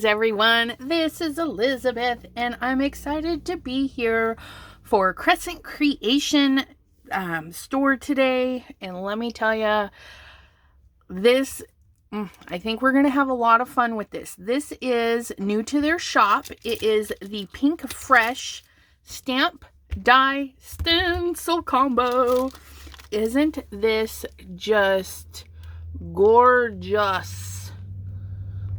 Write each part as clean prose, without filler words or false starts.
Greetings everyone, this is Elizabeth and I'm excited to be here for Crescent Creation store today. And let me tell you, this, I think we're going to have a lot of fun with this. This is new to their shop. It is the Pink Fresh Stamp Die Stencil Combo. Isn't this just gorgeous?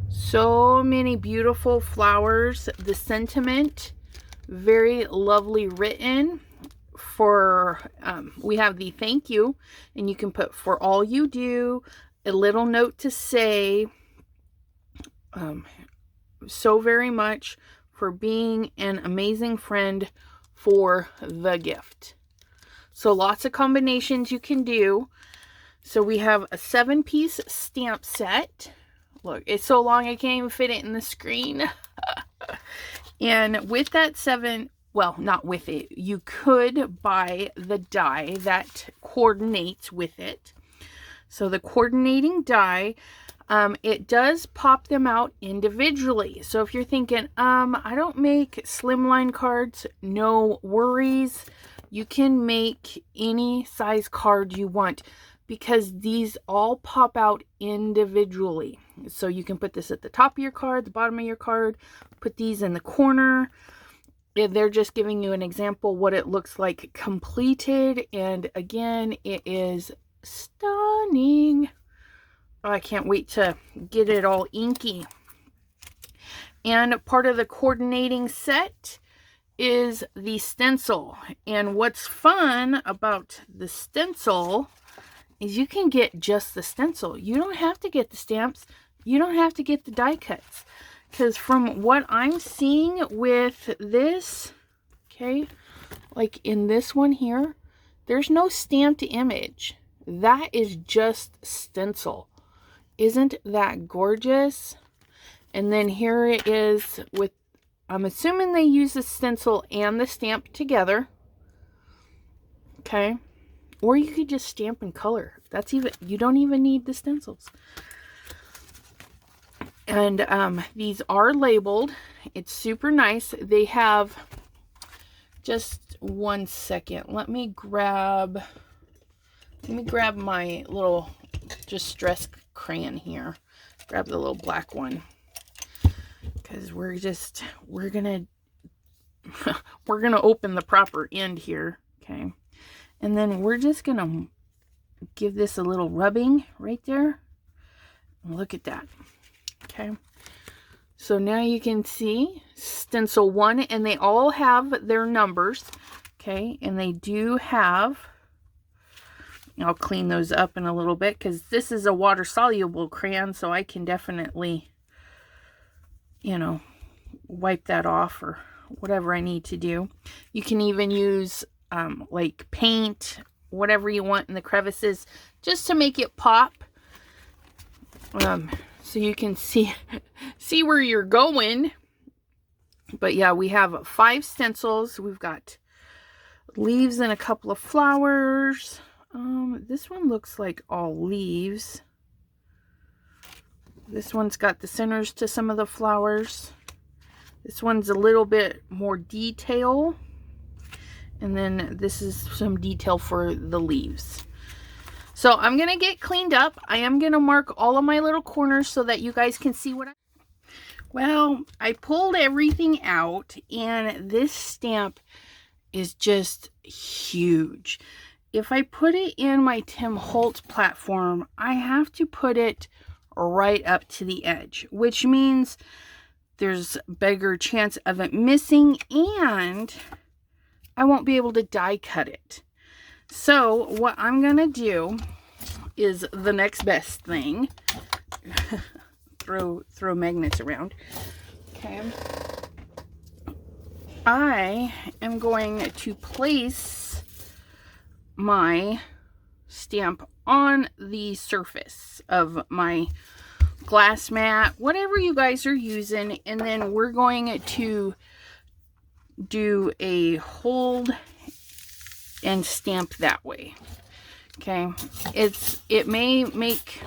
So many beautiful flowers. The sentiment, very lovely written. For we have the thank you, and you can put for all you do, a little note to say so very much for being an amazing friend for the gift. So lots of combinations you can do. So we have a 7-piece stamp set. Look, it's so long I can't even fit it in the screen. And with that well, not with it, you could buy the die that coordinates with it. So the coordinating die, it does pop them out individually. So if you're thinking, I don't make slimline cards, no worries. You can make any size card you want, because these all pop out individually. So you can put this at the top of your card, the bottom of your card, put these in the corner. They're just giving you an example what it looks like completed. And again, it is stunning. Oh, I can't wait to get it all inky. And part of the coordinating set is the stencil. And what's fun about the stencil is you can get just the stencil. You don't have to get the stamps. You don't have to get the die cuts. Because from what I'm seeing with this, okay, like in this one here, there's no stamped image. That is just stencil. Isn't that gorgeous? And then here it is with, I'm assuming they use the stencil and the stamp together. Okay. Or you could just stamp in color. That's even, you don't even need the stencils. And these are labeled. It's super nice. They have, just one second. Let me grab my little distress crayon here. Grab the little black one. Because we're gonna open the proper end here. Okay. And then we're just going to give this a little rubbing right there. Look at that. Okay. So now you can see stencil 1, and they all have their numbers. Okay. And they do have, I'll clean those up in a little bit because this is a water soluble crayon. So I can definitely, you know, wipe that off or whatever I need to do. You can even use like paint, whatever you want in the crevices, just to make it pop. So you can see where you're going. But yeah, we have 5 stencils. We've got leaves and a couple of flowers. This one looks like all leaves. This one's got the centers to some of the flowers. This one's a little bit more detail. And then this is some detail for the leaves. So I'm going to get cleaned up. I am going to mark all of my little corners so that you guys can see what Well, I pulled everything out, and this stamp is just huge. If I put it in my Tim Holtz platform, I have to put it right up to the edge, which means there's a bigger chance of it missing, and I won't be able to die cut it. So what I'm going to do is the next best thing. throw magnets around. Okay. I am going to place my stamp on the surface of my glass mat, whatever you guys are using, and then we're going to do a hold and stamp that way. Okay, it may make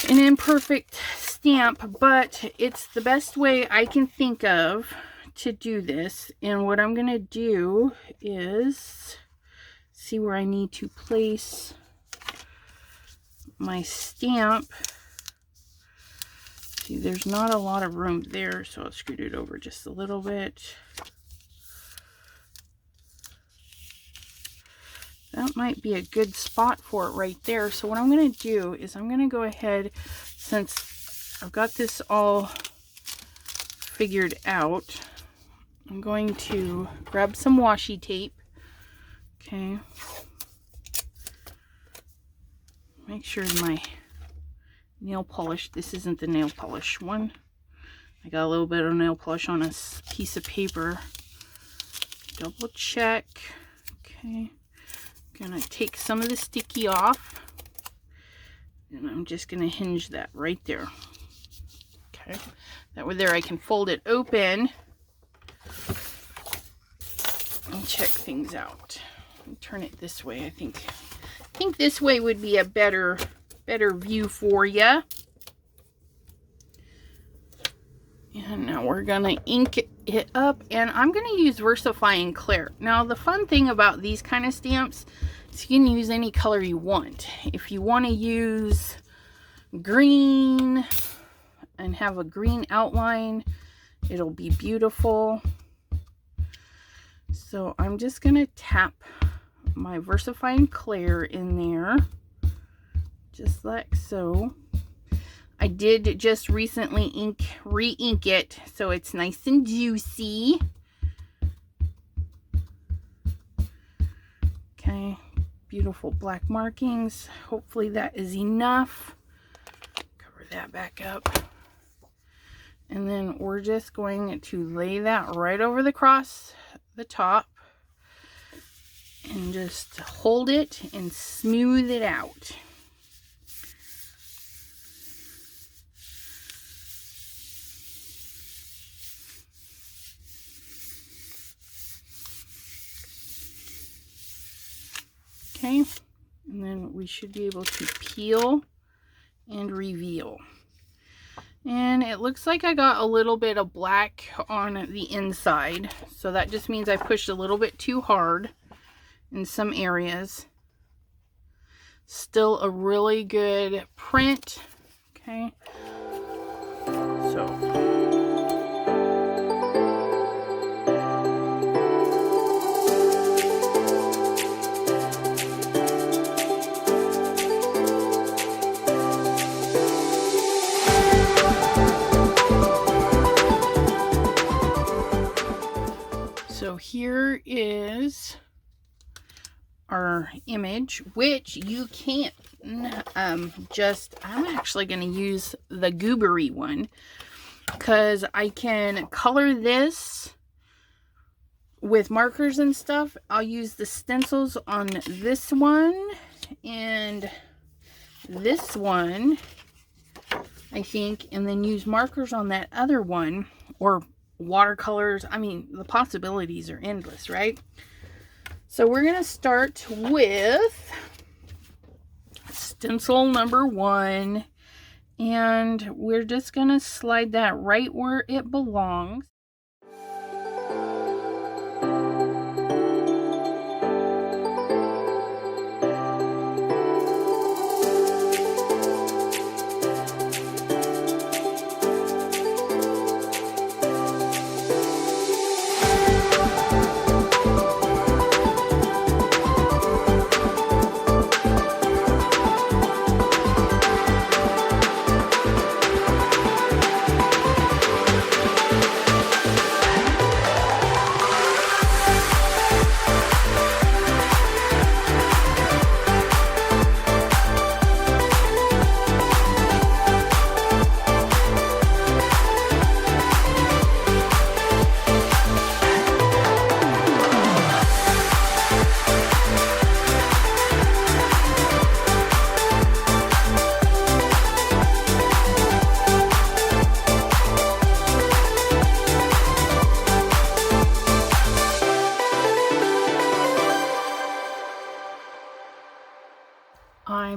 an imperfect stamp, but it's the best way I can think of to do this. And what I'm going to do is see where I need to place my stamp. See, there's not a lot of room there, so I'll scoot it over just a little bit. That might be a good spot for it right there. So what I'm going to do is I'm going to go ahead, since I've got this all figured out, I'm going to grab some washi tape. Okay. Make sure my nail polish, this isn't the nail polish one. I got a little bit of nail polish on a piece of paper. Double check. Okay. Gonna take some of the sticky off, and I'm just gonna hinge that right there. Okay, that way there I can fold it open and check things out. Turn it this way. I think this way would be a better view for you. And now we're gonna ink it up, and I'm gonna use VersaFine Clear. Now the fun thing about these kind of stamps is you can use any color you want. If you want to use green and have a green outline, it'll be beautiful. So I'm just gonna tap my VersaFine Clear in there, just like so. I did just recently re-ink it, so it's nice and juicy. Okay, beautiful black markings. Hopefully that is enough. Cover that back up. And then we're just going to lay that right over across the top and just hold it and smooth it out. Okay, and then we should be able to peel and reveal. And it looks like I got a little bit of black on the inside, so that just means I pushed a little bit too hard in some areas. Still a really good print. Okay, so here is our image, which you can I'm actually going to use the goobery one, because I can color this with markers and stuff. I'll use the stencils on this one and this one, I think, and then use markers on that other one, or watercolors. I mean, the possibilities are endless, right? So we're going to start with stencil number 1, and we're just going to slide that right where it belongs.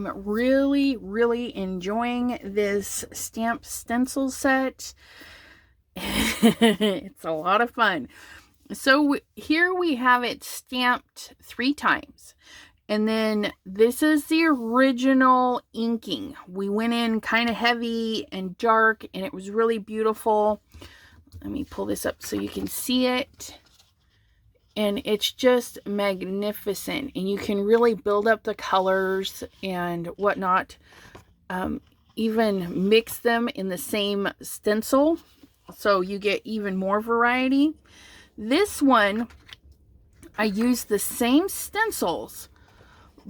am really, really enjoying this stamp stencil set. It's a lot of fun. So here we have it stamped 3 times. And then this is the original inking. We went in kind of heavy and dark, and it was really beautiful. Let me pull this up so you can see it. And it's just magnificent. And you can really build up the colors and whatnot. Even mix them in the same stencil, so you get even more variety. This one, I used the same stencils,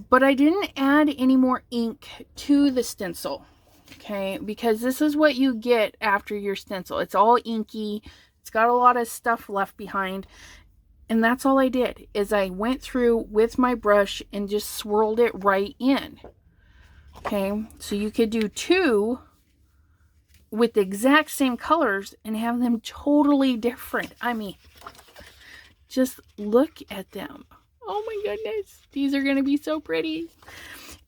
but I didn't add any more ink to the stencil, okay? Because this is what you get after your stencil. It's all inky. It's got a lot of stuff left behind. And that's all I did, is I went through with my brush and just swirled it right in. Okay, so you could do 2 with the exact same colors and have them totally different. I mean, just look at them. Oh my goodness, these are going to be so pretty.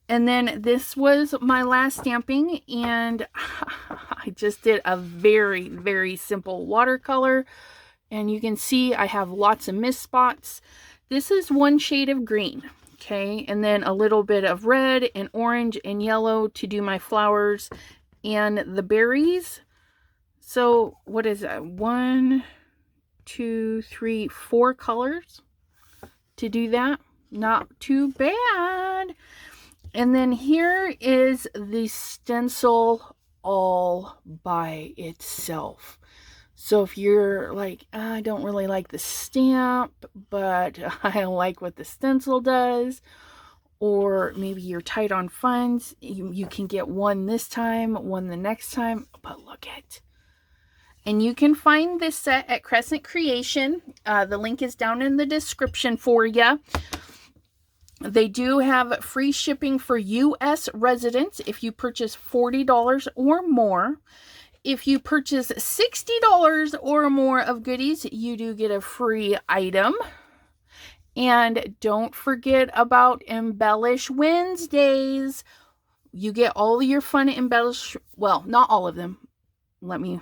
And then this was my last stamping, and I just did a very, very simple watercolor. And you can see I have lots of mist spots. This is 1 shade of green, okay? And then a little bit of red and orange and yellow to do my flowers and the berries. So what is that? 1, 2, 3, 4 colors to do that. Not too bad. And then here is the stencil all by itself. So if you're like, I don't really like the stamp, but I like what the stencil does, or maybe you're tight on funds, you can get 1 this time, 1 the next time, but look at. And you can find this set at Crescent Creation. The link is down in the description for you. They do have free shipping for U.S. residents if you purchase $40 or more. If you purchase $60 or more of goodies, you do get a free item. And don't forget about Embellish Wednesdays. You get all your fun embellish, well, not all of them. Let me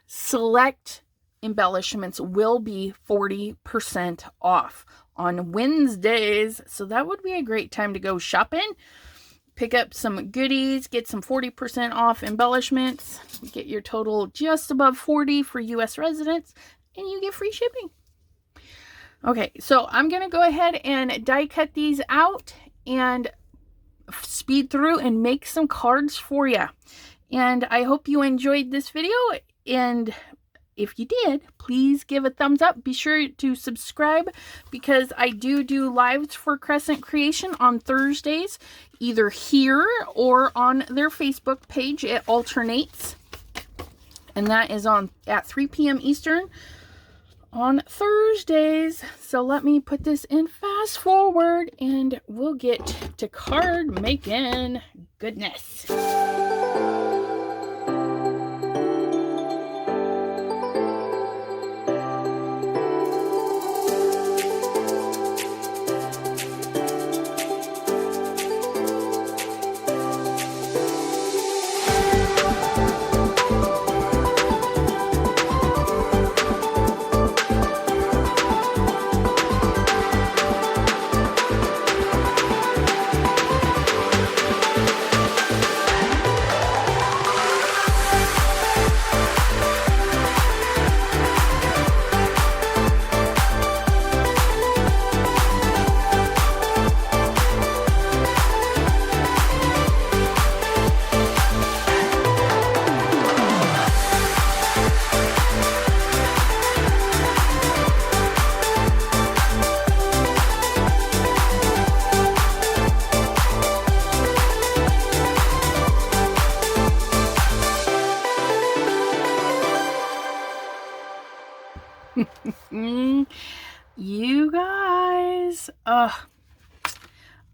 select embellishments will be 40% off on Wednesdays. So that would be a great time to go shopping. Pick up some goodies, get some 40% off embellishments, get your total just above 40 for US residents, and you get free shipping. Okay, so I'm going to go ahead and die cut these out and speed through and make some cards for you. And I hope you enjoyed this video, and if you did, please give a thumbs up. Be sure to subscribe, because I do lives for Crescent Creation on Thursdays, either here or on their Facebook page. It alternates, and that is on at 3 p.m. Eastern on Thursdays. So let me put this in fast forward, and we'll get to card making goodness. You guys,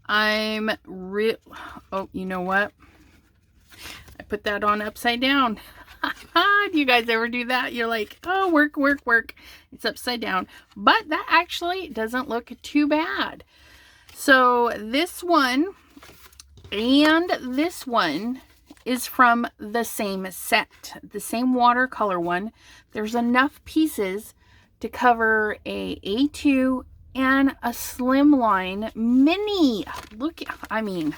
I'm real. Oh, you know what? I put that on upside down. Do you guys ever do that? You're like, oh, work. It's upside down. But that actually doesn't look too bad. So this one, And this one is from the same set, the same watercolor one. There's enough pieces to cover a A2 and a slimline mini. Look, I mean,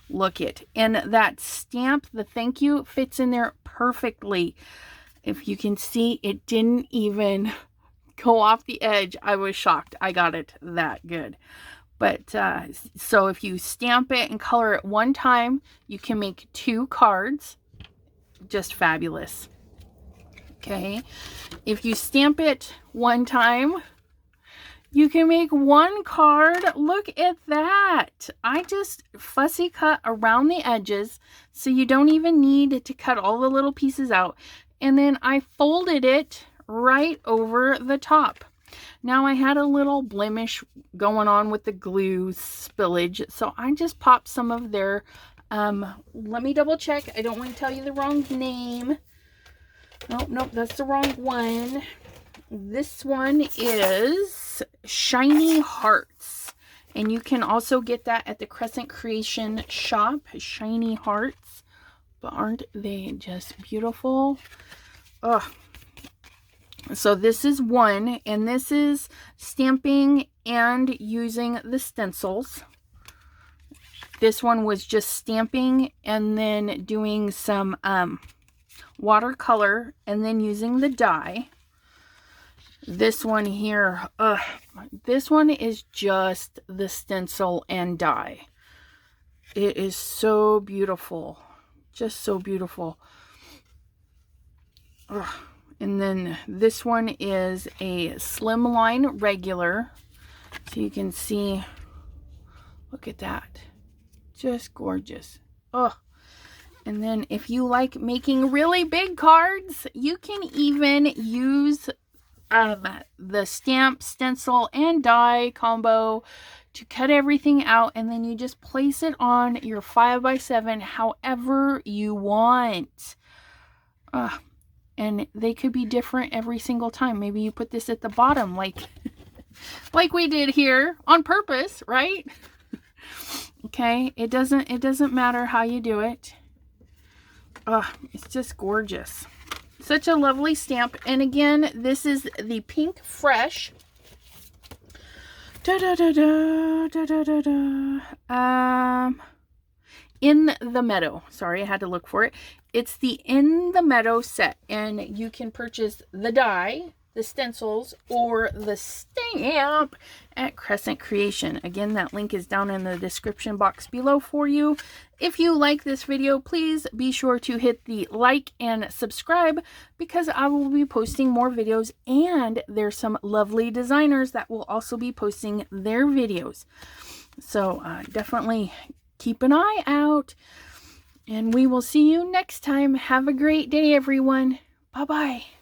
look it. And that stamp, the thank you, fits in there perfectly. If you can see, it didn't even go off the edge. I was shocked. I got it that good. But so if you stamp it and color it one time, you can make 2 cards. Just fabulous. Okay. If you stamp it one time, you can make 1 card. Look at that. I just fussy cut around the edges, so you don't even need to cut all the little pieces out. And then I folded it right over the top. Now I had a little blemish going on with the glue spillage, so I just popped some of their, let me double check. I don't want to tell you the wrong name. Nope, that's the wrong one. This one is Shiny Hearts, and you can also get that at the Crescent Creation shop, Shiny Hearts. But aren't they just beautiful? Ugh. So this is one, and this is stamping and using the stencils. This one was just stamping and then doing some watercolor and then using the dye. This one here, this one is just the stencil and dye. It is so beautiful. Just so beautiful. Ugh. And then this one is a slimline regular. So you can see, look at that. Just gorgeous. Oh. And then if you like making really big cards, you can even use the stamp, stencil, and die combo to cut everything out, and then you just place it on your 5x7 however you want. And they could be different every single time. Maybe you put this at the bottom like we did here on purpose, right? Okay, it doesn't matter how you do it. It's just gorgeous. Such a lovely stamp. And again, this is the Pink Fresh. In the Meadow. Sorry, I had to look for it. It's the In the Meadow set, and you can purchase the die, the stencils, or the stamp at Crescent Creation. Again, that link is down in the description box below for you. If you like this video, please be sure to hit the like and subscribe, because I will be posting more videos, and there's some lovely designers that will also be posting their videos. So definitely keep an eye out, and we will see you next time. Have a great day, everyone. Bye-bye.